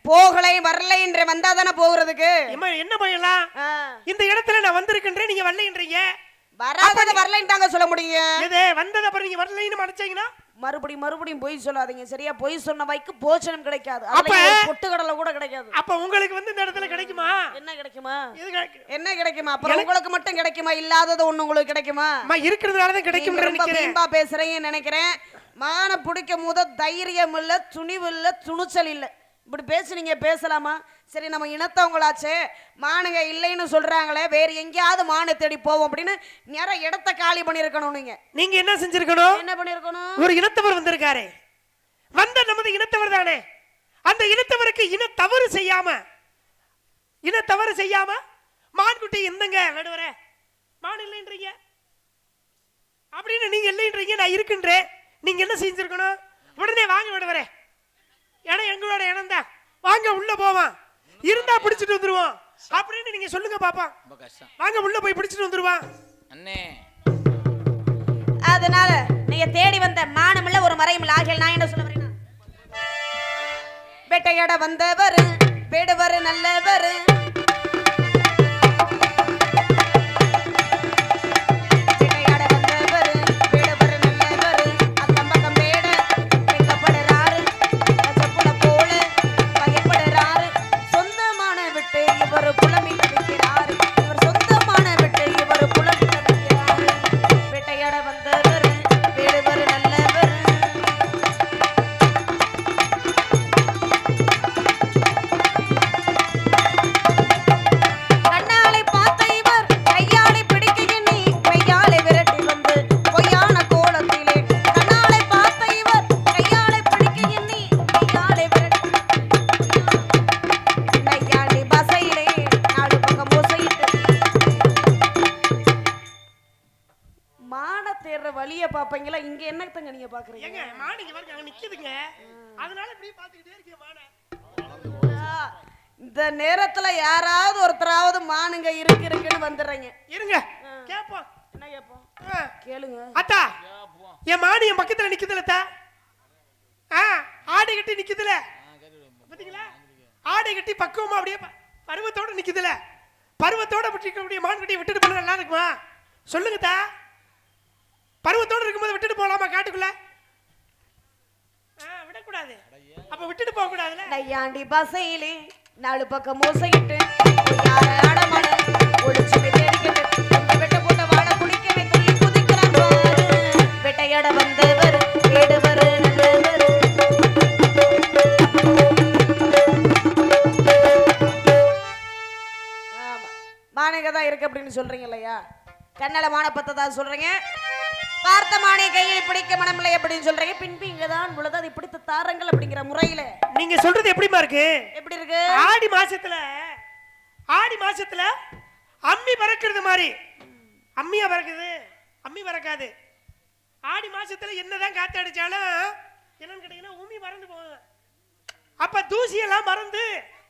போகலை வரலை என்று வந்தா தானே போகிறதுக்கு. என்ன போயலாம்? இந்த இடத்துல நான் வந்திருக்கின்றேன், நீங்க வரலைன்றீங்க. வராதத வரலைன்னு தாங்க சொல்ல முடியுங்க. எது வந்தத அப்புறம் நீங்க வரலைன்னு மறைச்சீங்கன்னா மறுபடியும் பொய் சொல்லாதீங்க. சரியா? பொய் சொன்ன வைக்கு போச்சனம் கிடைக்காது. அப்ப பொட்டு கடலை கூட கிடைக்காது. அப்ப உங்களுக்கு வந்து இந்த இடத்துல கிடைக்குமா? என்ன கிடைக்குமா? என்ன கிடைக்குமா? அப்புறம் உங்களுக்கு மட்டும் கிடைக்குமா? இல்லாதது ஒண்ணு உங்களுக்கு கிடைக்குமா? இருக்கிறதுனால தான் கிடைக்கும். ரொம்ப பீம்பா பேசுறீங்கன்னு நினைக்கிறேன். மான பிடிக்கும் போது தைரியம் இல்ல, துணிவு இல்ல, துணிச்சல் இல்ல. இப்படி பேசுனீங்க, பேசலாமா? சரி, நம்ம இனத்தவங்களாச்சே, மானுங்க இல்லைன்னு சொல்றாங்களே, வேற எங்கேயாவது மானை தேடி போவோம் அப்படின்னு நிறைய இடத்த காலி பண்ணிருக்கணும். நீங்க என்ன செஞ்சிருக்கணும்? என்ன பண்ணிருக்கணும்? ஒரு இனத்தவர் வந்திருக்காரு, வந்த நமது இனத்தவர் தானே. அந்த இனத்தவருக்கு இன தவறு செய்யாம மான்குட்டி எந்தங்க வேடுவரே மான் இல்லைன்றீங்க அப்படின்னு நீங்க இல்லைன்றீங்க. நான் இருக்கின்றேன். நீங்க என்ன செஞ்சிருக்கணும்? உடனே வாங்க வேடுவரே, இடம் எங்களோட இடம் தான், வாங்க உள்ள போவான், இருந்தா பிடிச்சிட்டு வந்துருவோம் அப்படின்னு நீங்க சொல்லுங்க பாப்பா. வாங்க உள்ள போய் பிடிச்சிட்டு வந்துருவான் அண்ணே. அதனால நீங்க தேடி வந்த மானமில்ல ஒரு மறையுமில்ல ஆகிய நான் என்ன சொல்ல வரேன், வேட்டையாட வந்தவர் வேடுவர் நல்லவர், வேட்டையாட வந்தவர் வேடுவர் நல்லவர், அக்கம் பக்கம் வேட வெக்கப்படுறாரு, பச்சப்புல போல பயப்படுறாரு, சொந்தமான விட்டு இவர் புலம்பி தவிக்கிறாரு, இவர் சொந்தமான விட்டு இவர் புலம்பி தவிக்கிறாரு, வேட்டையாட வந்தவர் வேடுவர் நல்லவர். கண்ணாலை பார்த்த இவர் கையாலை பிடிக்க எண்ணி கையாலை விரட்டி வந்து பொய்யான கோலத்திலே, கண்ணாலை பார்த்த இவர் கையாலை பிடிக்க எண்ணி கையாலை விரட்டி நையாண்டி பசையிலே நாடு பக்கம் மோசையிட்டு மான தேர்ற வழிய பாப்பீங்களா? இங்க என்னத்தங்க நீங்க பாக்குறீங்க? ஏங்க மானிங்க பாருங்க அங்க நிக்குதுங்க, அதனால இப்படி பாத்துக்கிட்டே இருக்கீங்க மானை. இந்த நேரத்துல யாராவது ஒருத்தராவது மானுங்க இருக்குன்னு வந்துடுறீங்க. இருங்க கேப்போம். என்ன கேப்போம்? ஆ, கேளுங்க. அத்தா என் மாடு என் பக்கத்துல நிக்குதுல அத்தா. ஆடை கட்டி நிக்குதுல பாத்தீங்களா? ஆடை கட்டி பக்குவமா அப்படியே பருவத்தோட நிக்குதுல. பருவத்தோட இருக்கக்கூடிய மான் கட்டி விட்டுட்டு போனா நல்லா இருக்குமா? சொல்லுங்க தா. பருவத்தோட இருக்கும்போது விட்டுட்டு போலாமா காட்டுக்குள்ள? விடக்கூடாது. அப்ப விட்டுட்டு போக கூடாதுல. நையாண்டி பசையிலே நாலு பக்கம் மோசையிட்டு யார ஆடமான ஒளிச்சு தேடிக்கிட்டு அந்த வெட்ட போட்ட வாழை குடிக்கவே துள்ளி குதிக்கிறான் பாரு. வேட்டையாட வந்தவர் வேடுவர் நல்லவர். ஆமா, மானங்க தான் இருக்கு அப்படின்னு சொல்றீங்க இல்லையா? கண்ணல மான பத்ததா சொல்றீங்க, பார்த்த மானை கையில் பிடிக்க மனமில்லை அப்படின்னு சொல்றீங்க. பின்பு இங்கதான் உள்ளது அதை பிடித்த தாரங்கள் அப்படிங்கிற முறையில நீங்க சொல்றது எப்படிமா இருக்கு? எப்படி இருக்கு? ஆடி மாசத்துல அம்மி பறக்கிறது மாதிரி. அம்மியா பறக்குது? அம்மி பறக்காது. ஆடி மாசத்துல என்னதான் காத்து அடிச்சாலும் என்னன்னு கேட்டீங்கன்னா உமி மறந்து போகுது. அப்ப தூசி எல்லாம் மறந்து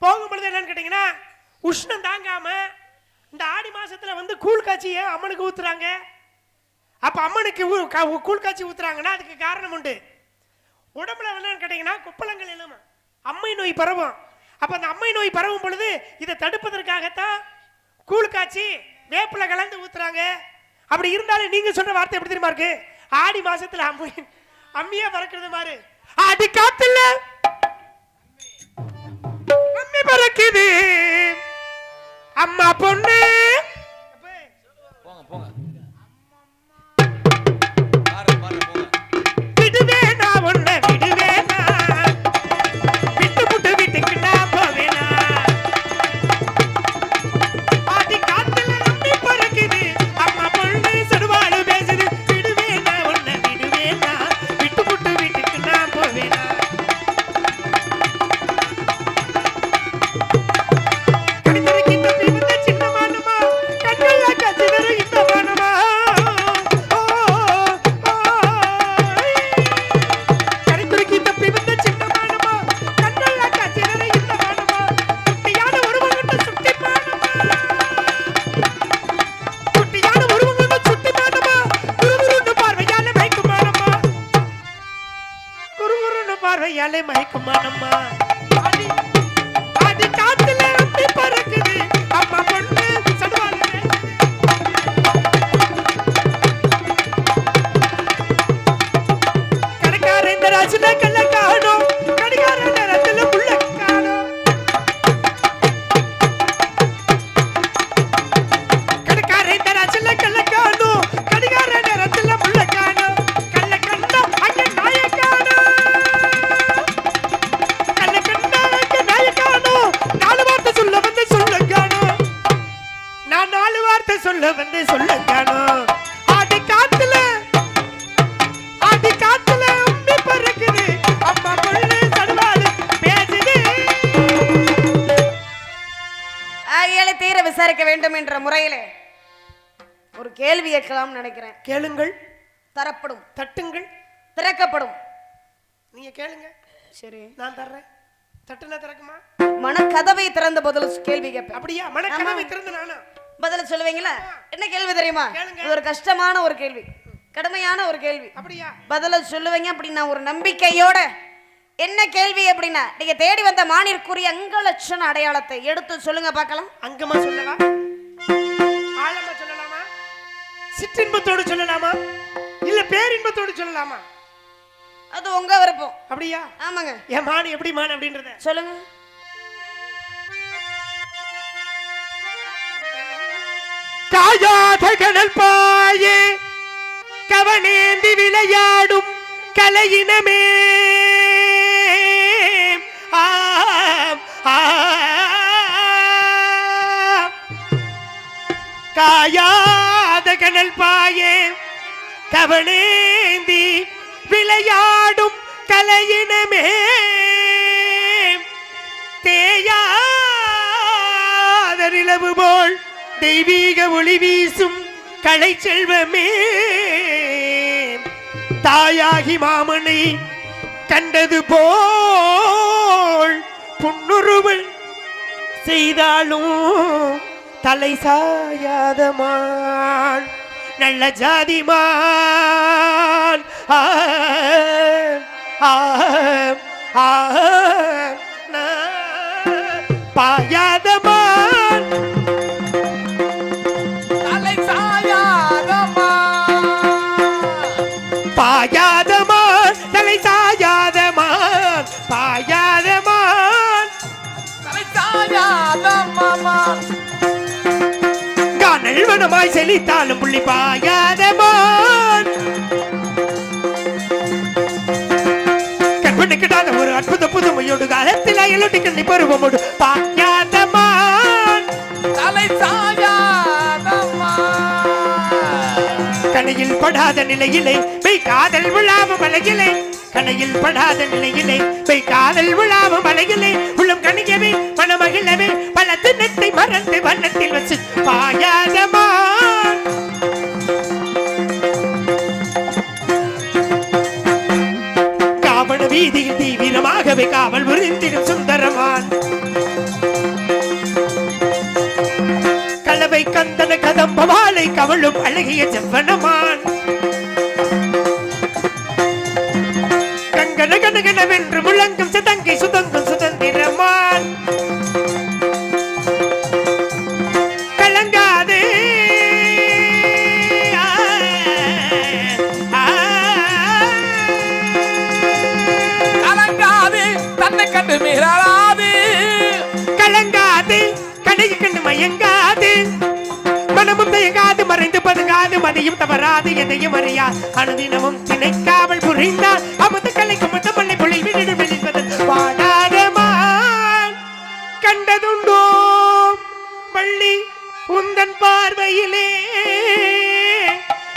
போகும் பொழுது என்னன்னு கேட்டீங்கன்னா உஷ்ணம் தாங்காம இந்த ஆடி மாசத்துல வந்து கூழ் காய்ச்சிய அம்மனுக்கு ஊத்துறாங்க. அப்ப அம்மனுக்கு கூழ் காய்ச்சி ஊத்துறாங்கன்னா அதுக்கு காரணம் உண்டு. உடம்புல என்னன்னு கேட்டீங்கன்னா குப்பளங்கள் இல்லாம அம்மை நோய் பரவும். அப்ப அந்த அம்மை நோய் பரவும் பொழுது இதை தடுப்பதற்காகத்தான் கூழ் காய்ச்சி வேப்பில கலந்து ஊத்துறாங்க. அப்படி இருந்தாலும் நீங்க சொன்ன வார்த்தை எப்படி தெரியுமா இருக்கு? ஆடி மாசத்துல அம்மியா பறக்கிறது மாதிரி. ஆடி காத்துல அம்மி பறக்குது அம்மா பொண்ணு. போங்க போங்க. விடுவேனா உன்னை விடுவேனா, விட்டு புட்டு வீட்டுக்கு நான் போவேனா. ஆதி காத்துல அம்மி பறக்குது அம்மா பொண்ணு சுடுவாடு பேசுது. விடுவேனா உன்னை விடுவேனா, விட்டு புட்டு வீட்டுக்கு நான் போவேனா. கடிதறக்கி தம்பி வந்த சின்ன மானமா, கண்ணல்ல கச்சி வர இந்த மானமா. கடிதறக்கி தம்பி வந்த சின்ன மானமா, கண்ணல்ல கச்சி வர இந்த மானமா. குட்டியான ஒருவன் சுட்டி மானமா, குட்டியான ஒருவன் சுட்டி மானமா. குறுகுறுன்னு பார்வையாலே மயக்கும் மானமா, குறுகுறுன்னு பார்வையாலே மயக்கும் மானமா. ஆடி காத்துல அம்மி பறக்குது அம்மா பொண்ணு சடுவாடு பேசுது. கடைக்கார இந்த ராசில கல்ல காணோம், கடிகார நேரத்துல புள்ள காணோம். கடைக்கார இந்த ராசில கல்ல காணோம், கடிகார நேரத்துல புள்ள காணோம். கல்ல கண்டா அங்க நாய காணோம், கல்ல கண்டா அங்க நாய காணோம். நாலு வார்த்தை சொல்ல வந்து சொல்ல காணோம், நான் நாலு வார்த்தை சொல்ல வந்து சொல்ல காணோம். ஆடி காத்துல அம்மி பறக்குது வரவேற்க வேண்டும் என்ற முறையிலே ஒரு கேள்வி கேட்கலாம்னு நினைக்கிறேன். கேளுங்கள், தரப்படும், தட்டுங்கள், திறக்கப்படும். நீங்க கேளுங்க, சரி, நான் தர்றேன். தட்டுனா திறக்குமா? மனக்கதவை திறந்த பதில் கேள்வி கேட்பேன். அப்படியா? மனக்கதவை திறந்து நானா பதில் சொல்லுவீங்களா? என்ன கேள்வி தெரியுமா? கேளுங்க. இது ஒரு கஷ்டமான ஒரு கேள்வி, கடுமையான ஒரு கேள்வி. அப்படியா? பதில சொல்லுவீங்க அப்படின்னா ஒரு நம்பிக்கையோட. என்ன கேள்வி அப்படின்னா, நீங்க தேடி வந்த மானிற்குரிய அங்கலட்சண அடையாளத்தை எடுத்து சொல்லுங்க பார்க்கலாம். அங்கமா சொல்லவா, ஆழமா சொல்லலாமா, சிற்றின்பத்தோடு சொல்லலாமா, இல்ல பேரின்பத்தோடு சொல்லலாமா? அது உங்க விருப்பம். அப்படியா? ஆமாங்க. என் மான் எப்படி மான் அப்படின்றத சொல்லுங்க. காயாத கடல் பாயே கவனேந்தி விளையாடும் கலையினமே, காயாத கடல் பாயே கவனேந்தி விளையாடும் கலையினமே, தேயாத நிலவு போல் தெய்வீக ஒளி வீசும் கலை செல்வமே, தாயாகி மாமனை கண்டது போல் புன்னுருவல் செய்தாலும் தலை சாயாதமான் நல்ல ஜாதிமான் பாயாதமான் தலை சாயாதமான், பாயாதமான் தலை சாயாதமான், பாயாதமான் தலை சாயாதமான், நல்வனமாய் செழித்தாலும் புள்ளி பாயாதமான், கற்பனை கிட்டாத ஒரு அற்புத புதுமையோடு காலத்தில் அயலொட்டிகள் பருவமோடு பாயாதமான் தலை சாயாதமான், கணையில் படாத நிலையிலே மெய் காதல் விழாவும் அழகிலே, கணையில் படாத நிலையிலே மெய் காதல் விழாவும் அழகிலே, உள்ளம் கணியவே மனமகிழவே பல தினத்தை மறந்து வண்ணத்தில் வச்சு பாயாதமான், காவண வீதியில் தீவிரமாகவே காவல் புரிந்திடும் சுந்தரமான், கலவை கந்தன கதம்ப வாழை கவளும் அழகிய செவ்வனமான், கங்கன கனகனவென்று முழங்கும் சதங்கை சுதங்கும் சுதந்திரமான், கலங்காதே கலங்காது தன்னை கண்டு மீறாது, கலங்காது கடையை கண்டு மயங்காது, மனமும் தயங்காது மறைந்து பதுங்காது, மதியும் தவறாது எதையும் அறியா அனுதினமும் திணைக்காவல் புரிந்தால் அமுத கலைக்கு முத்த மல்லை புள்ளி விழிடு வெளிப்பதன் பாடாதமான் கண்டதுண்டோ பள்ளி உந்தன் பார்வையிலே,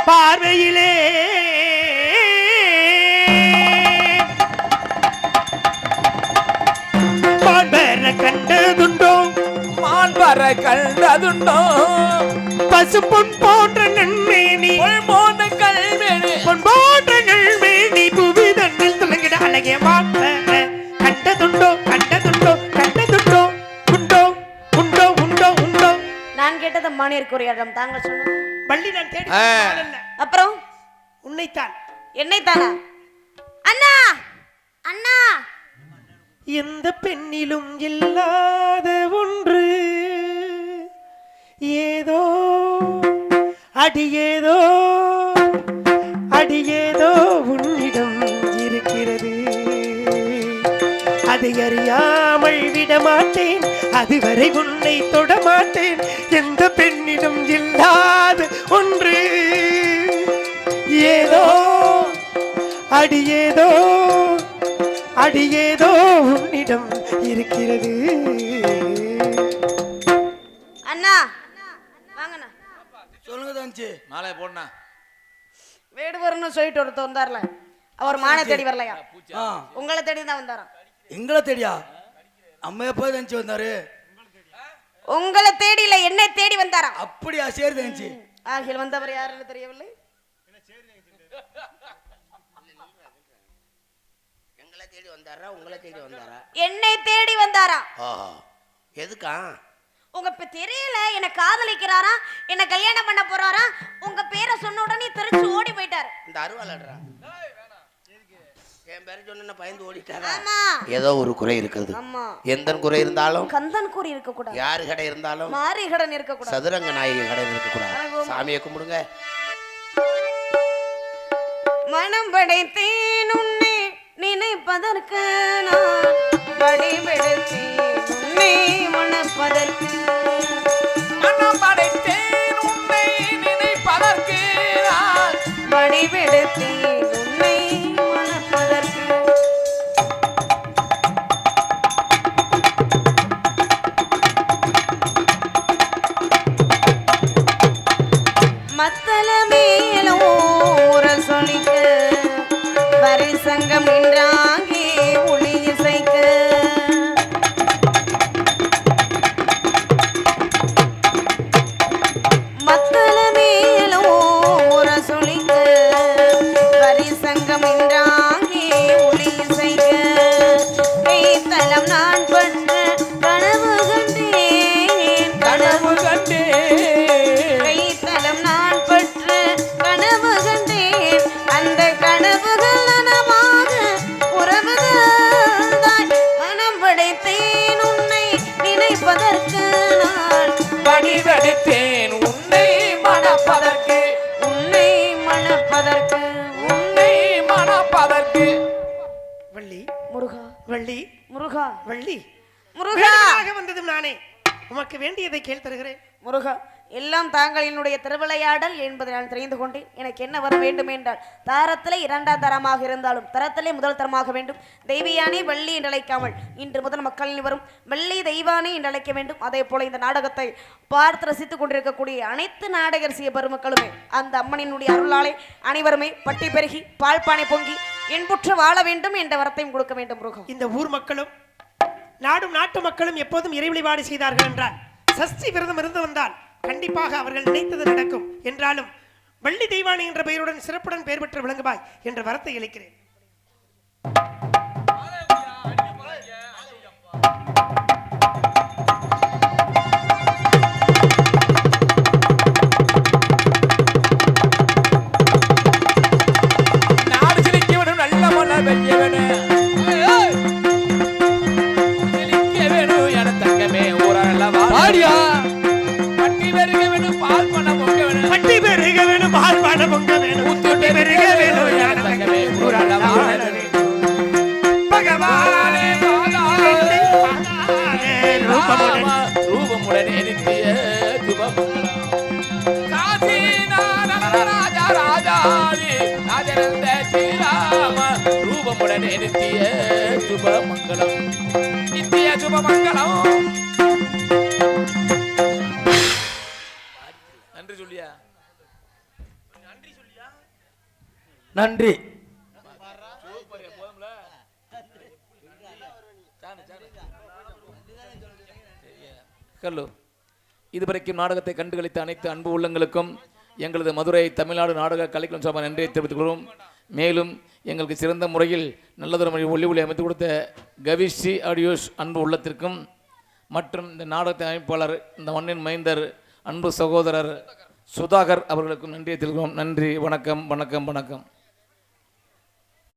பார்வையிலே பான்பெற கண்டதுண்டோ, மான் வர கண்டதுண்டோ, பசு பொன் போன்ற நன்மேனி, போன கல்வேணி, பொன் போன்ற நன்மேனி புவிதன்னில் துலங்கிட அழகிய மான்பெற கண்டதுண்டோ, கண்டதுண்டோ, கண்டதுண்டோ, உண்டோ உண்டோ உண்டோ உண்டோ. நான் கேட்டது மானிற்குரிய இடம், தாங்க சொல்லுங்க. வள்ளி நான் தேடி அப்புறம் உன்னைத்தான். என்னைத்தானா? அண்ணா, அண்ணா, எந்த பெண்ணிலும் இல்லாத ஒன்று ஏதோ அடியேதோ, அடியேதோ உன்னிடம் இருக்கிறது, அதை அறியாமல் விடமாட்டேன், அதுவரை உன்னை தொடமாட்டேன், எந்த பெண்ணிடம் இல்லாத ஒன்று ஏதோ அடியேதோ, அடியேதோ உன்னிடம் இருக்கிறது. அண்ணா வாங்கண்ணா. சொல்லுங்க தங்கச்சி. மாலை போடுனா வேடுவர்னு சொல்லிட்டு ஒருத்தர் வந்தார்ல, அவர் மானை தேடி வரலையா? ஆ, உங்களை தேடி தான் வந்தாராம். எங்களை தெரியா? அம்மா எப்போ தங்கச்சி வந்தாரு? உங்களை தேடி இல்ல என்னை தேடி வந்தாரா? அப்படியா? சரி தங்கச்சி. ஆகில் வந்தவர் யாருன்னு தெரியவில்லை. எங்களை தேடி வந்தாரா உங்களை தேடி வந்தாரா? என்னை தேடி வந்தாரா? ஓஹோ, எதுக்கா? உங்க தெரியல, என்ன காதலிக்கிறாரா, என்ன கல்யாணம் பண்ண போறாரா? உங்க பேரை சொன்ன உடனே தெரிச்சு ஓடி போயிட்டாரு. இந்த அருவாளடா என் பேரை சொன்ன பயந்து ஓடிட்டாரா? ஆமா, ஏதோ ஒரு குறை இருக்குது. ஆமா, எந்த குறை இருந்தாலும் கந்தன் கூறி இருக்க கூடாது. யாரு கடை இருந்தாலும் மாரி கடன் இருக்க கூடாது. சதுரங்க நாயகி கடை இருக்க கூடாது. சாமியை கும்பிடுங்க. மனம் படைத்தேன் உன்னை நினைப்பதற்கு, நான் வடிவெடுத்தேன் உன்னை மணப்பதற்கு. மனம் படைத்தேன் உன்னை நினைப்பதற்கு, நான் வடிவெடுத்தேன் உன்னை மணப்பதற்கு. மத்தல மேலோ உரல் சொல்லிக்க, வரி சங்கம் நின்றாங்கே ஒளி இசைக்க. மத்தல மேலோ உரல் சொல்லிக்க, வரி சங்கம் நின்றாங்கே ஒளி இசைக்க. கைத்தலம் நான் பட்ட கனவு கண்டேன், கனவு கண்டேன். கைத்தலம் நான் பற்ற கனவு கண்டேன். அந்த கனவுகள் நனவாக உறவுதாய். மனம் படைத்தேன் உன்னை நினைப்பதற்கு, நான் வடிவெடுத்தேன் உன்னை மணப்பதற்கு, உன்னை மணப்பதற்கு. உன்னை மணப்பதற்கு. வள்ளி முருகா, வள்ளி முருகா, வள்ளி, முருகா, வேண்டுதலாக வந்ததும் நானே. உமக்கு வேண்டியதை கேள் தருகிறேன். முருகா. எல்லாம் தாங்களினுடைய திருவிளையாடல் என்பதை நான் தெரிந்து கொண்டேன். எனக்கு என்ன வர வேண்டும் என்றால், தாரத்திலே இரண்டாம் தரமாக இருந்தாலும் தரத்திலே முதல் தரமாக வேண்டும். தெய்வியானே வள்ளி என்று அழைக்காமல் இன்று முதல் மக்களில் வரும் வள்ளி தெய்வானே என்று அழைக்க வேண்டும். அதே போல இந்த நாடகத்தை பார்த்து ரசித்துக் கொண்டிருக்கக்கூடிய அனைத்து நாடக ரசிக பெருமக்களுமே அந்த அம்மனினுடைய அருளாலே அனைவருமே பட்டி பெருகி பால்பானை பொங்கி என்புற்று வாழ வேண்டும் என்ற வரத்தையும் கொடுக்க வேண்டும். முருகா, இந்த ஊர் மக்களும் நாடும் நாட்டு மக்களும் எப்போதும் இறை வழிபாடு செய்தார்கள் என்றால், சஷ்டி விரதம் இருந்து வந்தால் கண்டிப்பாக அவர்கள் நினைத்தது நடக்கும். என்றாலும் வள்ளி தெய்வானி என்ற பெயருடன் சிறப்புடன் பெயர் பெற்று விளங்குவாய் என்ற வரத்தை அளிக்கிறேன். நாடு சிரிக்க வேணும், நல்ல மழை பெய்ய வேணும். சிரிக்க வேணும் என தங்கமே ஊரெல்லாம் வாடியா. பட்டி பெருக வேணும், பால் பணம் பொங்க வேணும். பட்டி பெருக வேணும், பால் பான பொங்க வேணும், ஊத்தொட்டி பெருக வேணும் என தங்கமே ஊரெல்லாம் வாழணும். பகவானே பாதாளே, ரூபமுடன் ரூபமுடன் நித்திய சுபமங்கலம். காசிநாத ராஜா ராஜாதி ராஜனந்த ஸ்ரீராம ரூபமுடன் நித்திய சுபமங்கலம். நித்திய சுபமங்கலம். நன்றி சொல்லியா? நன்றி. ஹலோ, இதுவரைக்கும் நாடகத்தை கண்டுகளித்த அனைத்து அன்பு உள்ளங்களுக்கும் எங்களது மதுரை தமிழ்நாடு நாடக கலைக்குழு சார்பாக நன்றியை தெரிவித்துக் கொள்கிறோம். மேலும் எங்களுக்கு சிறந்த முறையில் நல்லதொரு முறை ஒளி அமைத்து கொடுத்த கவிஸ்ரீ ஆடியோஸ் அன்பு உள்ளத்திற்கும் மற்றும் இந்த நாடகத்தை அமைப்பாளர் இந்த மண்ணின் மைந்தர் அன்பு சகோதரர் சுதாகர் அவர்களுக்கும் நன்றியை தெரிவிக்கிறோம். நன்றி, வணக்கம், வணக்கம், வணக்கம்.